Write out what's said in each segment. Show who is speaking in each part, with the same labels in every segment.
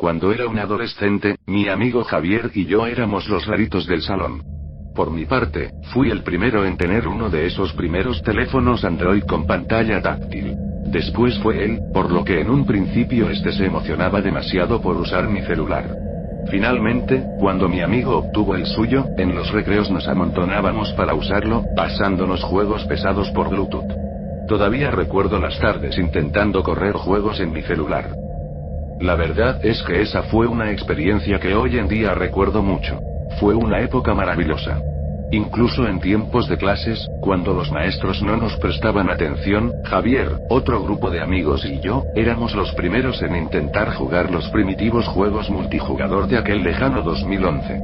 Speaker 1: Cuando era un adolescente, mi amigo Javier y yo éramos los raritos del salón. Por mi parte, fui el primero en tener uno de esos primeros teléfonos Android con pantalla táctil. Después fue él, por lo que en un principio este se emocionaba demasiado por usar mi celular. Finalmente, cuando mi amigo obtuvo el suyo, en los recreos nos amontonábamos para usarlo, pasándonos juegos pesados por Bluetooth. Todavía recuerdo las tardes intentando correr juegos en mi celular. La verdad es que esa fue una experiencia que hoy en día recuerdo mucho. Fue una época maravillosa. Incluso en tiempos de clases, cuando los maestros no nos prestaban atención, Javier, otro grupo de amigos y yo, éramos los primeros en intentar jugar los primitivos juegos multijugador de aquel lejano 2011.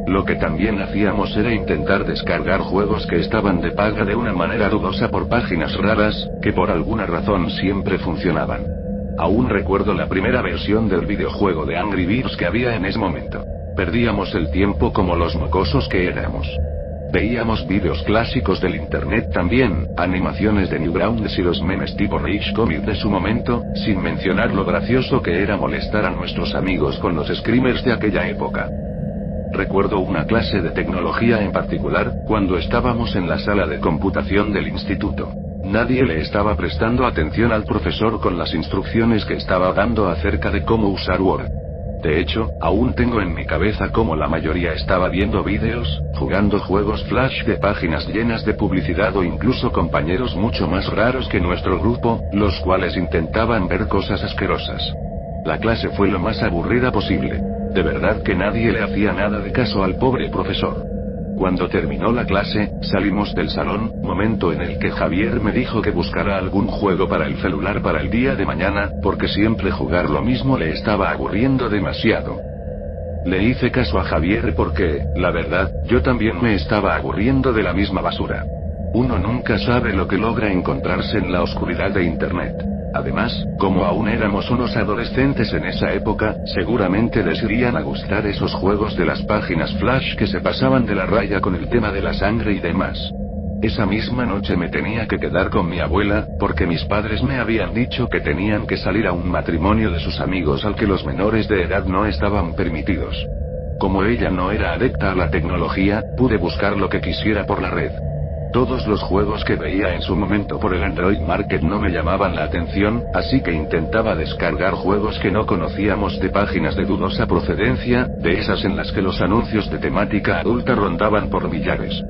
Speaker 1: Lo que también hacíamos era intentar descargar juegos que estaban de paga de una manera dudosa por páginas raras, que por alguna razón siempre funcionaban. Aún recuerdo la primera versión del videojuego de Angry Birds que había en ese momento. Perdíamos el tiempo como los mocosos que éramos. Veíamos vídeos clásicos del internet también, animaciones de Newgrounds y los memes tipo Rage Comic de su momento, sin mencionar lo gracioso que era molestar a nuestros amigos con los screamers de aquella época. Recuerdo una clase de tecnología en particular, cuando estábamos en la sala de computación del instituto. Nadie le estaba prestando atención al profesor con las instrucciones que estaba dando acerca de cómo usar Word. De hecho, aún tengo en mi cabeza cómo la mayoría estaba viendo vídeos, jugando juegos flash de páginas llenas de publicidad o incluso compañeros mucho más raros que nuestro grupo, los cuales intentaban ver cosas asquerosas. La clase fue lo más aburrida posible. De verdad que nadie le hacía nada de caso al pobre profesor. Cuando terminó la clase, salimos del salón, momento en el que Javier me dijo que buscara algún juego para el celular para el día de mañana, porque siempre jugar lo mismo le estaba aburriendo demasiado. Le hice caso a Javier porque, la verdad, yo también me estaba aburriendo de la misma basura. Uno nunca sabe lo que logra encontrarse en la oscuridad de Internet. Además, como aún éramos unos adolescentes en esa época, seguramente les irían a gustar esos juegos de las páginas flash que se pasaban de la raya con el tema de la sangre y demás. Esa misma noche me tenía que quedar con mi abuela, porque mis padres me habían dicho que tenían que salir a un matrimonio de sus amigos al que los menores de edad no estaban permitidos. Como ella no era adepta a la tecnología, pude buscar lo que quisiera por la red. Todos los juegos que veía en su momento por el Android Market no me llamaban la atención, así que intentaba descargar juegos que no conocíamos de páginas de dudosa procedencia, de esas en las que los anuncios de temática adulta rondaban por millares.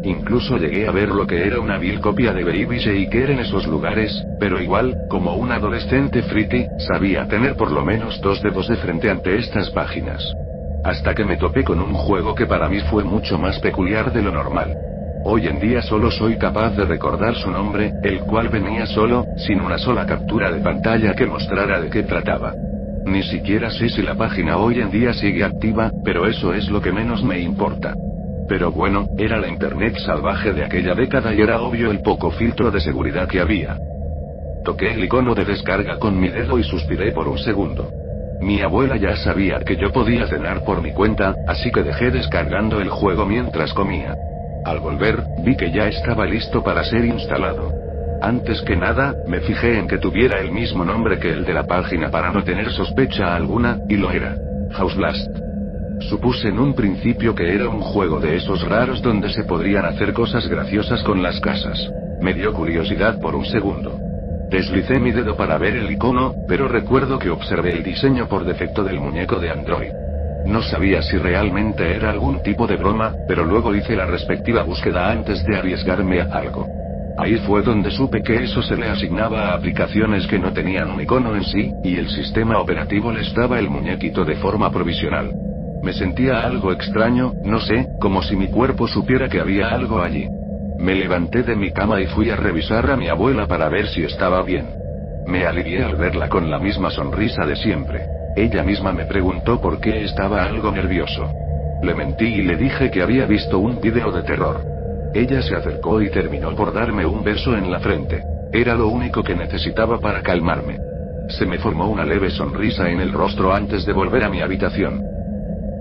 Speaker 1: Incluso llegué a ver lo que era una vil copia de Baby Shaker en esos lugares, pero igual, como un adolescente friki, sabía tener por lo menos 2 dedos de frente ante estas páginas. Hasta que me topé con un juego que para mí fue mucho más peculiar de lo normal. Hoy en día solo soy capaz de recordar su nombre, el cual venía solo, sin una sola captura de pantalla que mostrara de qué trataba. Ni siquiera sé si la página hoy en día sigue activa, pero eso es lo que menos me importa. Pero bueno, era la internet salvaje de aquella década y era obvio el poco filtro de seguridad que había. Toqué el icono de descarga con mi dedo y suspiré por un segundo. Mi abuela ya sabía que yo podía cenar por mi cuenta, así que dejé descargando el juego mientras comía. Al volver, vi que ya estaba listo para ser instalado. Antes que nada, me fijé en que tuviera el mismo nombre que el de la página para no tener sospecha alguna, y lo era. House Blast. Supuse en un principio que era un juego de esos raros donde se podrían hacer cosas graciosas con las casas. Me dio curiosidad por un segundo. Deslicé mi dedo para ver el icono, pero recuerdo que observé el diseño por defecto del muñeco de Android. No sabía si realmente era algún tipo de broma, pero luego hice la respectiva búsqueda antes de arriesgarme a algo. Ahí fue donde supe que eso se le asignaba a aplicaciones que no tenían un icono en sí, y el sistema operativo les daba el muñequito de forma provisional. Me sentía algo extraño, no sé, como si mi cuerpo supiera que había algo allí. Me levanté de mi cama y fui a revisar a mi abuela para ver si estaba bien. Me alivié al verla con la misma sonrisa de siempre. Ella misma me preguntó por qué estaba algo nervioso. Le mentí y le dije que había visto un vídeo de terror. Ella se acercó y terminó por darme un beso en la frente. Era lo único que necesitaba para calmarme. Se me formó una leve sonrisa en el rostro antes de volver a mi habitación.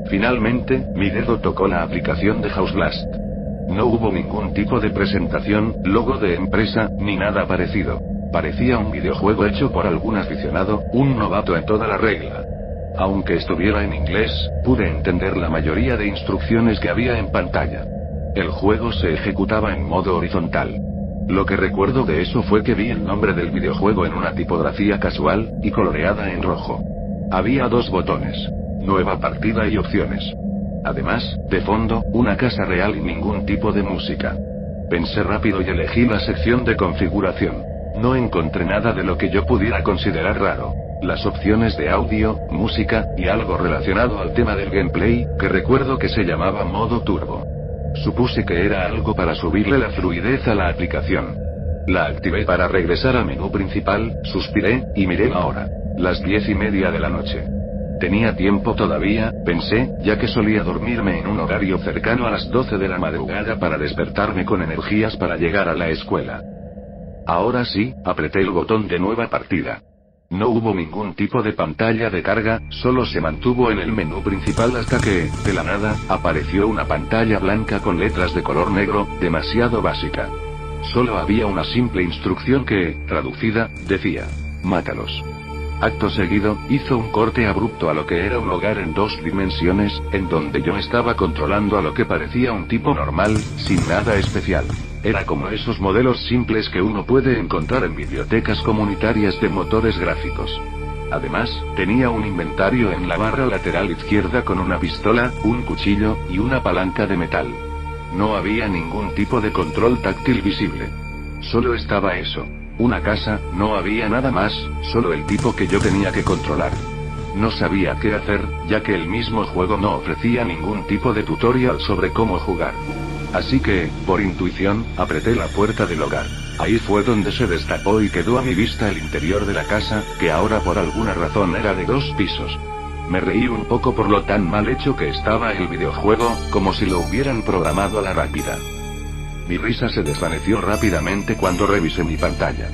Speaker 1: Finalmente, mi dedo tocó la aplicación de House Blast. No hubo ningún tipo de presentación, logo de empresa, ni nada parecido. Parecía un videojuego hecho por algún aficionado, un novato en toda la regla. Aunque estuviera en inglés, pude entender la mayoría de instrucciones que había en pantalla. El juego se ejecutaba en modo horizontal. Lo que recuerdo de eso fue que vi el nombre del videojuego en una tipografía casual, y coloreada en rojo. Había 2 botones. Nueva partida y opciones. Además, de fondo, una casa real y ningún tipo de música. Pensé rápido y elegí la sección de configuración. No encontré nada de lo que yo pudiera considerar raro. Las opciones de audio, música, y algo relacionado al tema del gameplay, que recuerdo que se llamaba modo turbo. Supuse que era algo para subirle la fluidez a la aplicación. La activé para regresar al menú principal, suspiré, y miré la hora. Las 10:30 de la noche. Tenía tiempo todavía, pensé, ya que solía dormirme en un horario cercano a las 12 de la madrugada para despertarme con energías para llegar a la escuela. Ahora sí, apreté el botón de nueva partida. No hubo ningún tipo de pantalla de carga, solo se mantuvo en el menú principal hasta que, de la nada, apareció una pantalla blanca con letras de color negro, demasiado básica. Solo había una simple instrucción que, traducida, decía: mátalos. Acto seguido, hizo un corte abrupto a lo que era un hogar en 2 dimensiones, en donde yo estaba controlando a lo que parecía un tipo normal, sin nada especial. Era como esos modelos simples que uno puede encontrar en bibliotecas comunitarias de motores gráficos. Además, tenía un inventario en la barra lateral izquierda con una pistola, un cuchillo, y una palanca de metal. No había ningún tipo de control táctil visible. Solo estaba eso. Una casa, no había nada más, solo el tipo que yo tenía que controlar. No sabía qué hacer, ya que el mismo juego no ofrecía ningún tipo de tutorial sobre cómo jugar. Así que, por intuición, apreté la puerta del hogar. Ahí fue donde se destapó y quedó a mi vista el interior de la casa, que ahora por alguna razón era de 2 pisos. Me reí un poco por lo tan mal hecho que estaba el videojuego, como si lo hubieran programado a la rápida. Mi risa se desvaneció rápidamente cuando revisé mi pantalla.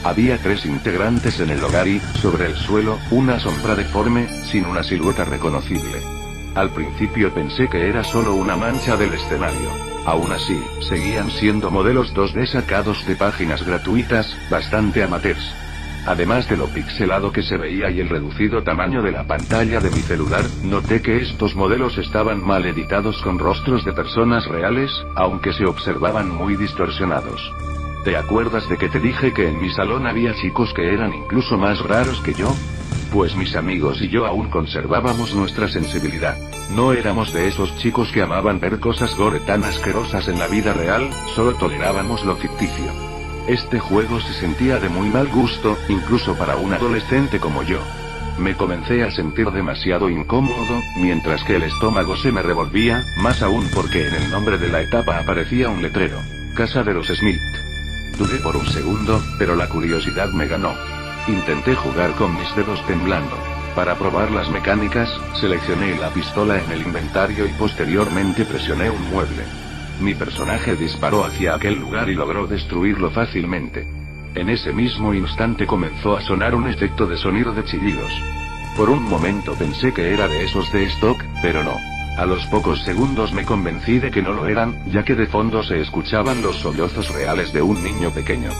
Speaker 1: Había 3 integrantes en el hogar y, sobre el suelo, una sombra deforme, sin una silueta reconocible. Al principio pensé que era solo una mancha del escenario. Aún así, seguían siendo modelos 2D sacados de páginas gratuitas, bastante amateurs. Además de lo pixelado que se veía y el reducido tamaño de la pantalla de mi celular, noté que estos modelos estaban mal editados con rostros de personas reales, aunque se observaban muy distorsionados. ¿Te acuerdas de que te dije que en mi salón había chicos que eran incluso más raros que yo? Pues mis amigos y yo aún conservábamos nuestra sensibilidad. No éramos de esos chicos que amaban ver cosas gore tan asquerosas en la vida real, solo tolerábamos lo ficticio. Este juego se sentía de muy mal gusto, incluso para un adolescente como yo. Me comencé a sentir demasiado incómodo, mientras que el estómago se me revolvía, más aún porque en el nombre de la etapa aparecía un letrero: Casa de los Smith. Dudé por un segundo, pero la curiosidad me ganó. Intenté jugar con mis dedos temblando. Para probar las mecánicas, seleccioné la pistola en el inventario y posteriormente presioné un mueble. Mi personaje disparó hacia aquel lugar y logró destruirlo fácilmente. En ese mismo instante comenzó a sonar un efecto de sonido de chillidos. Por un momento pensé que era de esos de stock, pero no. A los pocos segundos me convencí de que no lo eran, ya que de fondo se escuchaban los sollozos reales de un niño pequeño.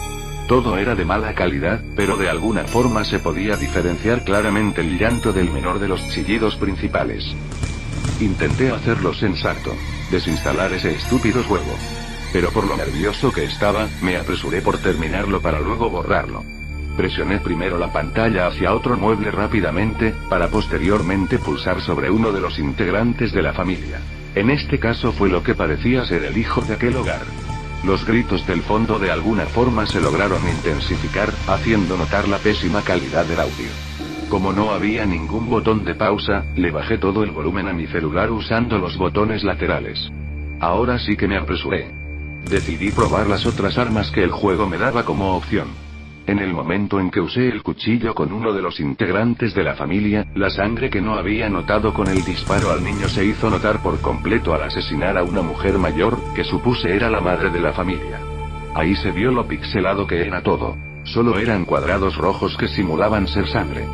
Speaker 1: Todo era de mala calidad, pero de alguna forma se podía diferenciar claramente el llanto del menor de los chillidos principales. Intenté hacer lo sensato: desinstalar ese estúpido juego. Pero por lo nervioso que estaba, me apresuré por terminarlo para luego borrarlo. Presioné primero la pantalla hacia otro mueble rápidamente, para posteriormente pulsar sobre uno de los integrantes de la familia. En este caso fue lo que parecía ser el hijo de aquel hogar. Los gritos del fondo de alguna forma se lograron intensificar, haciendo notar la pésima calidad del audio. Como no había ningún botón de pausa, le bajé todo el volumen a mi celular usando los botones laterales. Ahora sí que me apresuré. Decidí probar las otras armas que el juego me daba como opción. En el momento en que usé el cuchillo con uno de los integrantes de la familia, la sangre que no había notado con el disparo al niño se hizo notar por completo al asesinar a una mujer mayor, que supuse era la madre de la familia. Ahí se vio lo pixelado que era todo. Solo eran cuadrados rojos que simulaban ser sangre.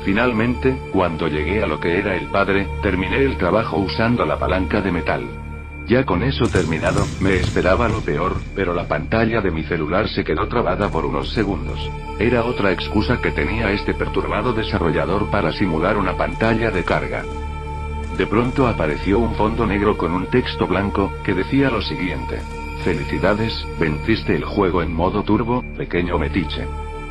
Speaker 1: Finalmente, cuando llegué a lo que era el padre, terminé el trabajo usando la palanca de metal. Ya con eso terminado, me esperaba lo peor, pero la pantalla de mi celular se quedó trabada por unos segundos. Era otra excusa que tenía este perturbado desarrollador para simular una pantalla de carga. De pronto apareció un fondo negro con un texto blanco, que decía lo siguiente: felicidades, venciste el juego en modo turbo, pequeño metiche.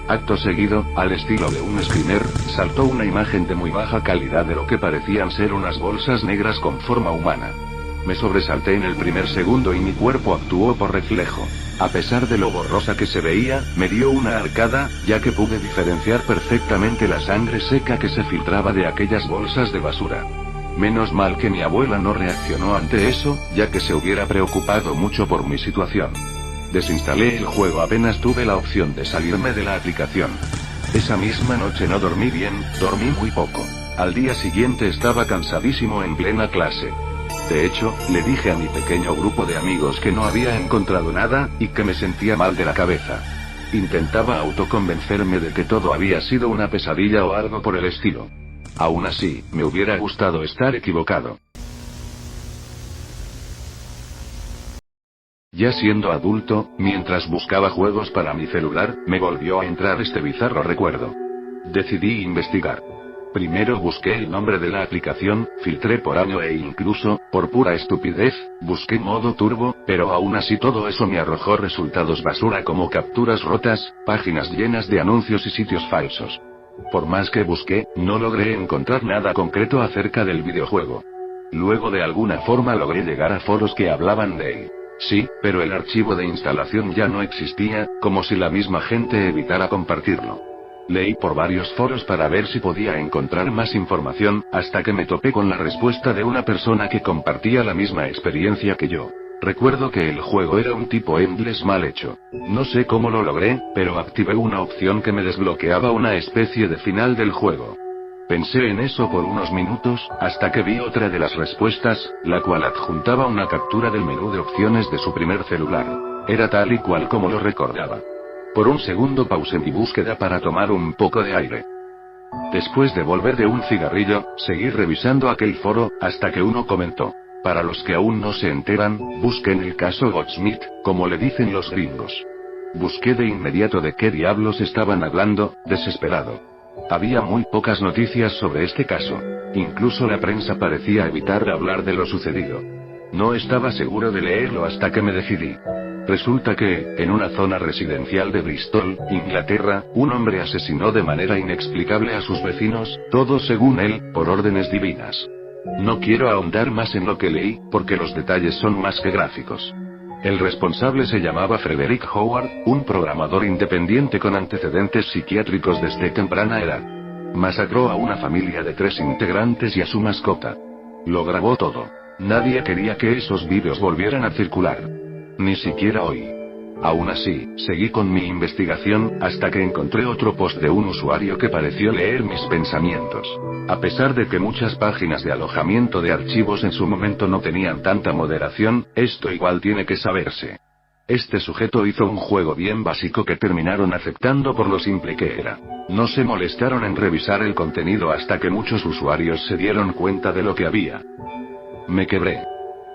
Speaker 1: Acto seguido, al estilo de un screamer, saltó una imagen de muy baja calidad de lo que parecían ser unas bolsas negras con forma humana. Me sobresalté en el primer segundo y mi cuerpo actuó por reflejo. A pesar de lo borrosa que se veía, me dio una arcada, ya que pude diferenciar perfectamente la sangre seca que se filtraba de aquellas bolsas de basura. Menos mal que mi abuela no reaccionó ante eso, ya que se hubiera preocupado mucho por mi situación. Desinstalé el juego apenas tuve la opción de salirme de la aplicación. Esa misma noche no dormí bien, dormí muy poco. Al día siguiente estaba cansadísimo en plena clase. De hecho, le dije a mi pequeño grupo de amigos que no había encontrado nada, y que me sentía mal de la cabeza. Intentaba autoconvencerme de que todo había sido una pesadilla o algo por el estilo. Aún así, me hubiera gustado estar equivocado. Ya siendo adulto, mientras buscaba juegos para mi celular, me volvió a entrar este bizarro recuerdo. Decidí investigar. Primero busqué el nombre de la aplicación, filtré por año e incluso, por pura estupidez, busqué modo turbo, pero aún así todo eso me arrojó resultados basura como capturas rotas, páginas llenas de anuncios y sitios falsos. Por más que busqué, no logré encontrar nada concreto acerca del videojuego. Luego de alguna forma logré llegar a foros que hablaban de él. Sí, pero el archivo de instalación ya no existía, como si la misma gente evitara compartirlo. Leí por varios foros para ver si podía encontrar más información, hasta que me topé con la respuesta de una persona que compartía la misma experiencia que yo. Recuerdo que el juego era un tipo Endless mal hecho. No sé cómo lo logré, pero activé una opción que me desbloqueaba una especie de final del juego. Pensé en eso por unos minutos, hasta que vi otra de las respuestas, la cual adjuntaba una captura del menú de opciones de su primer celular. Era tal y cual como lo recordaba. Por un segundo pausé mi búsqueda para tomar un poco de aire. Después de volver de un cigarrillo, seguí revisando aquel foro, hasta que uno comentó: para los que aún no se enteran, busquen el caso Godsmith, como le dicen los gringos. Busqué de inmediato de qué diablos estaban hablando, desesperado. Había muy pocas noticias sobre este caso. Incluso la prensa parecía evitar hablar de lo sucedido. No estaba seguro de leerlo hasta que me decidí. Resulta que, en una zona residencial de Bristol, Inglaterra, un hombre asesinó de manera inexplicable a sus vecinos, todo según él, por órdenes divinas. No quiero ahondar más en lo que leí, porque los detalles son más que gráficos. El responsable se llamaba Frederick Howard, un programador independiente con antecedentes psiquiátricos desde temprana edad. Masacró a una familia de 3 integrantes y a su mascota. Lo grabó todo. Nadie quería que esos vídeos volvieran a circular. Ni siquiera hoy. Aún así, seguí con mi investigación, hasta que encontré otro post de un usuario que pareció leer mis pensamientos. A pesar de que muchas páginas de alojamiento de archivos en su momento no tenían tanta moderación, esto igual tiene que saberse. Este sujeto hizo un juego bien básico que terminaron aceptando por lo simple que era. No se molestaron en revisar el contenido hasta que muchos usuarios se dieron cuenta de lo que había. Me quebré.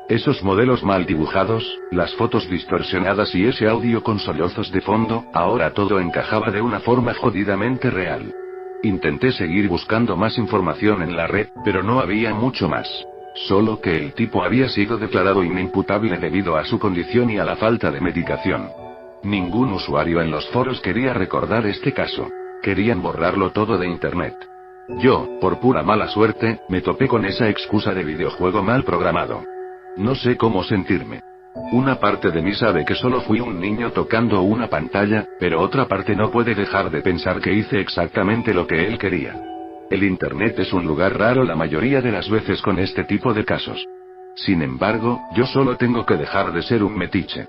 Speaker 1: Esos modelos mal dibujados, las fotos distorsionadas y ese audio con sollozos de fondo, ahora todo encajaba de una forma jodidamente real. Intenté seguir buscando más información en la red, pero no había mucho más. Solo que el tipo había sido declarado inimputable debido a su condición y a la falta de medicación. Ningún usuario en los foros quería recordar este caso. Querían borrarlo todo de internet. Yo, por pura mala suerte, me topé con esa excusa de videojuego mal programado. No sé cómo sentirme. Una parte de mí sabe que solo fui un niño tocando una pantalla, pero otra parte no puede dejar de pensar que hice exactamente lo que él quería. El internet es un lugar raro la mayoría de las veces con este tipo de casos. Sin embargo, yo solo tengo que dejar de ser un metiche.